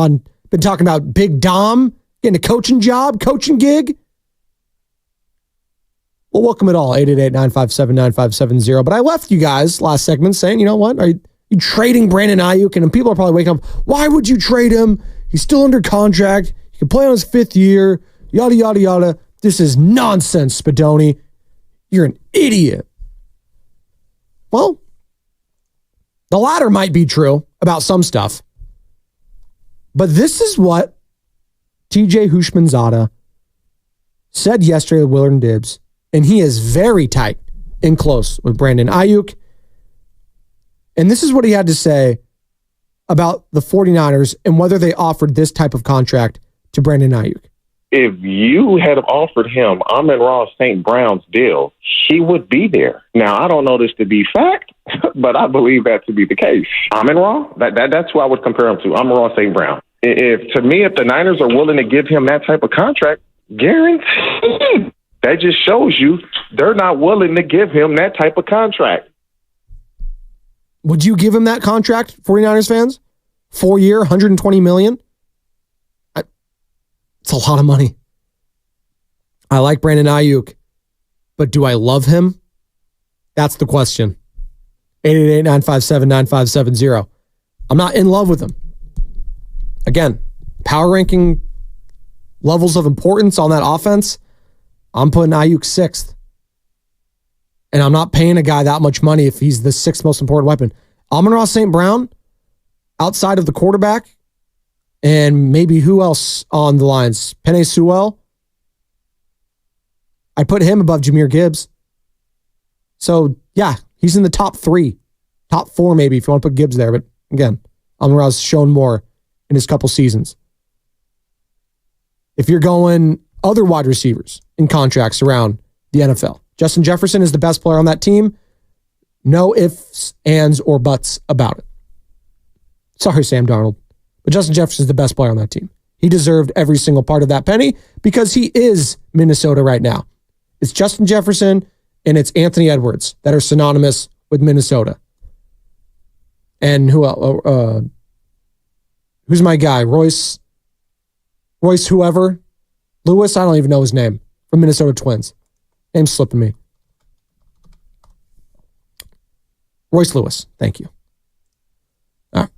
been talking about Big Dom getting a coaching job, coaching gig. Well, welcome it all, 888-957-9570. But I left you guys last segment saying, you know what? Are you trading Brandon Ayuk? And people are probably waking up, why would you trade him? He's still under contract. He can play on his 5th year. Yada, yada, yada. This is nonsense, Spadoni. You're an idiot. Well, the latter might be true about some stuff. But this is what TJ Hushmanzada said yesterday to Willard and Dibbs. And he is very tight and close with Brandon Ayuk. And this is what he had to say about the 49ers and whether they offered this type of contract to Brandon Ayuk. If you had offered him Amon-Ra St. Brown's deal, he would be there. Now, I don't know this to be fact, but I believe that to be the case. Amon-Ra, that's who I would compare him to, Amon-Ra St. Brown. If the Niners are willing to give him that type of contract, guaranteed. That just shows you they're not willing to give him that type of contract. Would you give him that contract, 49ers fans? 4-year, $120 million? It's a lot of money. I like Brandon Ayuk, but do I love him? That's the question. 888-957-9570. I'm not in love with him. Again, power ranking levels of importance on that offense, I'm putting Ayuk 6th. And I'm not paying a guy that much money if he's the 6th most important weapon. Amon-Ra St. Brown, outside of the quarterback, and maybe who else on the lines? Penei Sewell. I put him above Jahmyr Gibbs. So, yeah, he's in the top 3. Top 4 maybe if you want to put Gibbs there. But again, Amon-Ra's shown more in his couple seasons. If you're going other wide receivers in contracts around the NFL, Justin Jefferson is the best player on that team. No ifs, ands, or buts about it. Sorry, Sam Darnold. But Justin Jefferson is the best player on that team. He deserved every single part of that penny because he is Minnesota right now. It's Justin Jefferson and it's Anthony Edwards that are synonymous with Minnesota. And who else? Who's my guy? Royce whoever. Lewis, I don't even know his name. From Minnesota Twins. Name's slipping me. Royce Lewis. Thank you. All right.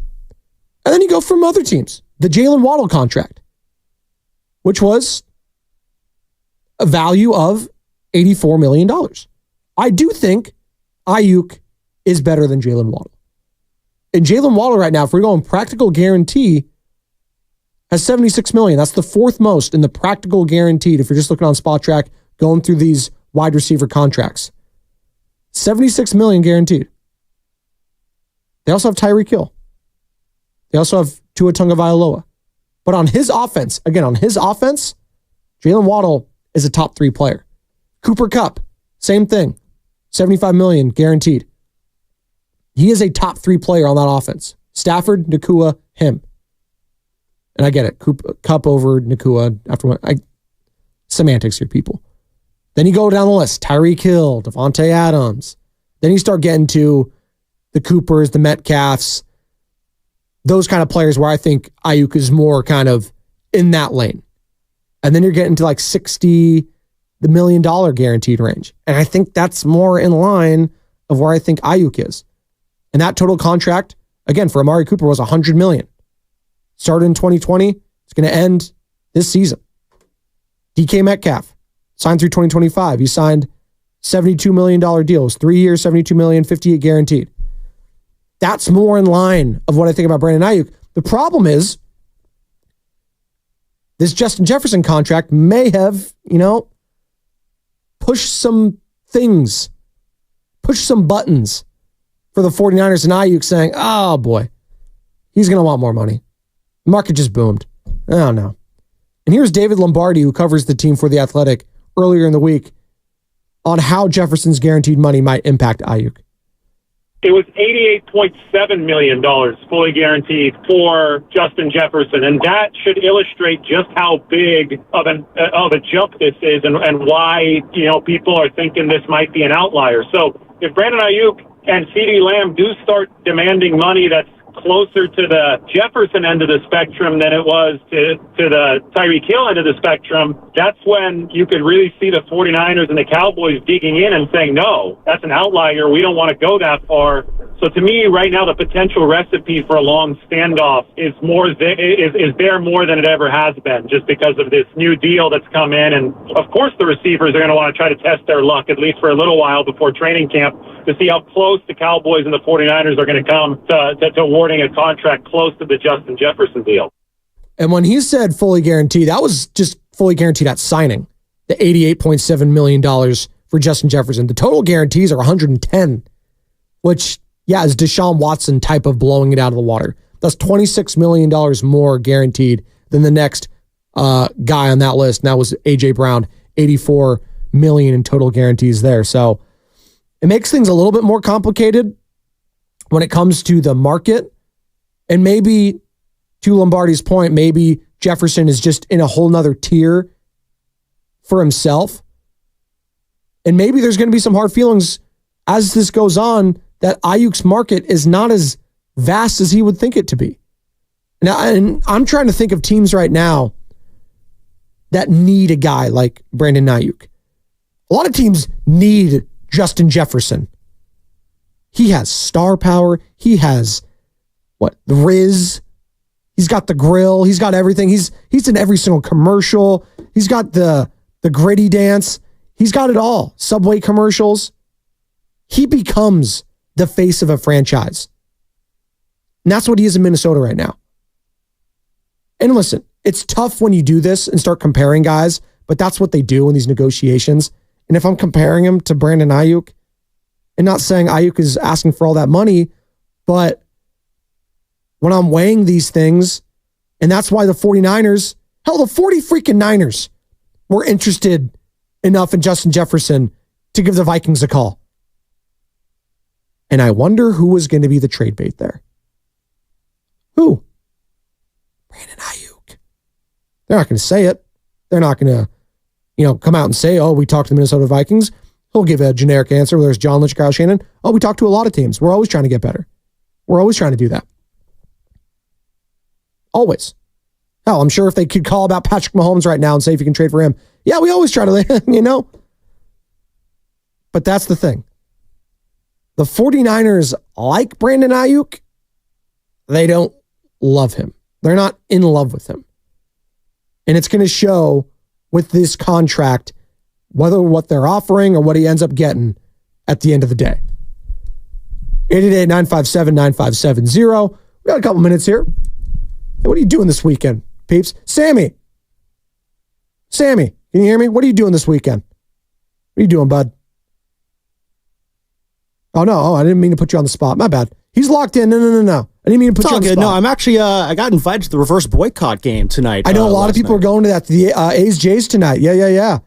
And then you go from other teams. The Jalen Waddle contract, which was a value of $84 million. I do think Ayuk is better than Jalen Waddle. And Jalen Waddle right now, if we're going practical guarantee, has $76 million. That's the 4th most in the practical guaranteed. If you're just looking on Spot Track, going through these wide receiver contracts, $76 million guaranteed. They also have Tyreek Hill. They also have Tua Tagovailoa. But on his offense, Jalen Waddle is a top 3 player. Cooper Kupp, same thing, $75 million guaranteed. He is a top 3 player on that offense. Stafford, Nakua, him. And I get it. Kupp over Nakua after one. Semantics here, people. Then you go down the list. Tyreek Hill, Devontae Adams. Then you start getting to the Coopers, the Metcalfs, those kind of players where I think Ayuk is more kind of in that lane. And then you're getting to like $60 million guaranteed range. And I think that's more in line of where I think Ayuk is. And that total contract, again, for Amari Cooper was $100 million. Started in 2020. It's going to end this season. DK Metcalf signed through 2025. He signed $72 million deals, 3 years, $72 million, 58 guaranteed. That's more in line of what I think about Brandon Ayuk. The problem is this Justin Jefferson contract may have, pushed some things, pushed some buttons for the 49ers and Ayuk saying, oh boy, he's going to want more money. The market just boomed. I don't know. And here's David Lombardi, who covers the team for The Athletic earlier in the week, on how Jefferson's guaranteed money might impact Ayuk. It was $88.7 million fully guaranteed for Justin Jefferson, and that should illustrate just how big of a jump this is, and why people are thinking this might be an outlier. So if Brandon Ayuk and CeeDee Lamb do start demanding money that's closer to the Jefferson end of the spectrum than it was to the Tyreek Hill end of the spectrum, that's when you could really see the 49ers and the Cowboys digging in and saying, no, that's an outlier. We don't want to go that far. So to me, right now, the potential recipe for a long standoff is there more than it ever has been, just because of this new deal that's come in. And of course, the receivers are going to want to try to test their luck, at least for a little while before training camp, to see how close the Cowboys and the 49ers are going to come to awarding a contract close to the Justin Jefferson deal. And when he said fully guaranteed, that was just fully guaranteed at signing, the $88.7 million for Justin Jefferson. The total guarantees are $110, which, yeah, is Deshaun Watson type of blowing it out of the water. That's $26 million more guaranteed than the next guy on that list. And that was A.J. Brown, $84 million in total guarantees there. So it makes things a little bit more complicated when it comes to the market. And maybe, to Lombardi's point, maybe Jefferson is just in a whole nother tier for himself. And maybe there's going to be some hard feelings as this goes on that Ayuk's market is not as vast as he would think it to be. Now, and I'm trying to think of teams right now that need a guy like Brandon Ayuk. A lot of teams need Justin Jefferson. He has star power. He has the Riz. He's got the grill. He's got everything. He's in every single commercial. He's got the gritty dance. He's got it all. Subway commercials. He becomes the face of a franchise. And that's what he is in Minnesota right now. And listen, it's tough when you do this and start comparing guys, but that's what they do in these negotiations. And if I'm comparing him to Brandon Ayuk, and not saying Ayuk is asking for all that money, but when I'm weighing these things, and that's why the 49ers, hell, the 40 freaking Niners were interested enough in Justin Jefferson to give the Vikings a call. And I wonder who was going to be the trade bait there. Who? Brandon Ayuk. They're not going to say it. They're not going to, come out and say, oh, we talked to the Minnesota Vikings. He'll give a generic answer, whether it's John Lynch, Kyle Shanahan. Oh, we talked to a lot of teams. We're always trying to get better. We're always trying to do that. Always. Hell, I'm sure if they could call about Patrick Mahomes right now and say if you can trade for him, yeah, we always try to, But that's the thing. The 49ers like Brandon Ayuk. They don't love him. They're not in love with him. And it's going to show with this contract, whether what they're offering or what he ends up getting at the end of the day. 888-957-9570. We got a couple minutes here. Hey, what are you doing this weekend, peeps? Sammy, can you hear me? What are you doing this weekend? What are you doing, bud? Oh, no. Oh, I didn't mean to put you on the spot. My bad. He's locked in. No. I didn't mean to put you on the spot. No, I'm actually, I got invited to the reverse boycott game tonight. I know a lot of people are going to that, the A's Jays tonight. Yeah.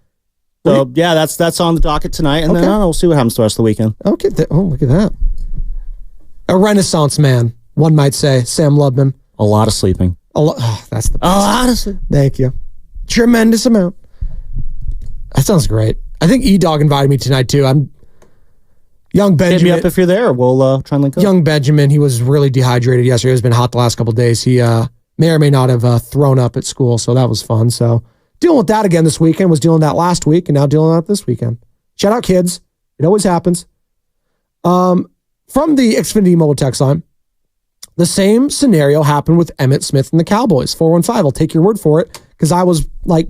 So, yeah, that's on the docket tonight, and then we'll see what happens the rest of the weekend. Okay. Look at that. A renaissance man, one might say, Sam Lubman. A lot of sleeping. That's the best. A lot of sleeping. Thank you. Tremendous amount. That sounds great. I think E-Dog invited me tonight, too. I'm young Benjamin. Hit me up if you're there. We'll try and link up. Young Benjamin, he was really dehydrated yesterday. It's been hot the last couple of days. He may or may not have thrown up at school, so that was fun. So dealing with that again this weekend. Was dealing with that last week, and now dealing with that this weekend. Shout out, kids. It always happens. From the Xfinity mobile text line, the same scenario happened with Emmitt Smith and the Cowboys. 415. I'll take your word for it because I was like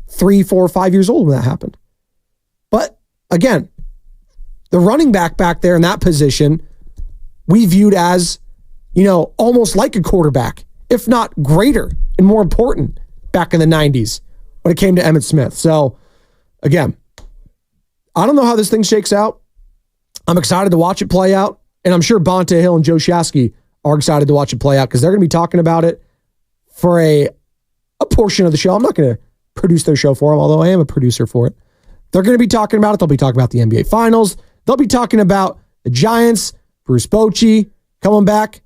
3, 4, 5 years old when that happened. But again, the running back there in that position, we viewed as, almost like a quarterback, if not greater and more important back in the 90s when it came to Emmitt Smith. So again, I don't know how this thing shakes out. I'm excited to watch it play out. And I'm sure Bonta Hill and Joe Shasky are excited to watch it play out because they're going to be talking about it for a portion of the show. I'm not going to produce their show for them, although I am a producer for it. They're going to be talking about it. They'll be talking about the NBA Finals. They'll be talking about the Giants, Bruce Bochy coming back.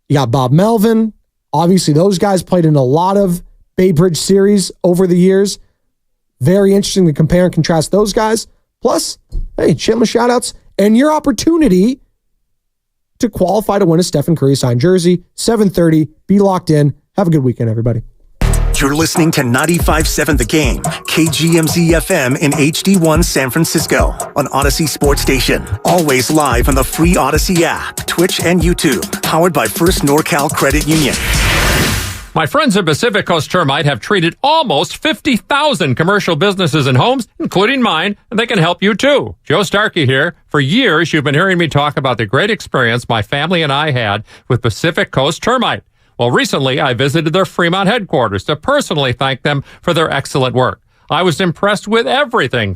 You got Bob Melvin. Obviously, those guys played in a lot of Bay Bridge series over the years. Very interesting to compare and contrast those guys. Plus, hey, shameless shout-outs and your opportunity to qualify to win a Stephen Curry signed jersey. 7:30. Be locked in. Have a good weekend, everybody. You're listening to 95.7 The Game, KGMZ FM in HD1 San Francisco on Odyssey Sports Station. Always live on the free Odyssey app, Twitch, and YouTube. Powered by First NorCal Credit Union. My friends at Pacific Coast Termite have treated almost 50,000 commercial businesses and homes, including mine, and they can help you too. Joe Starkey here. For years, you've been hearing me talk about the great experience my family and I had with Pacific Coast Termite. Well, recently, I visited their Fremont headquarters to personally thank them for their excellent work. I was impressed with everything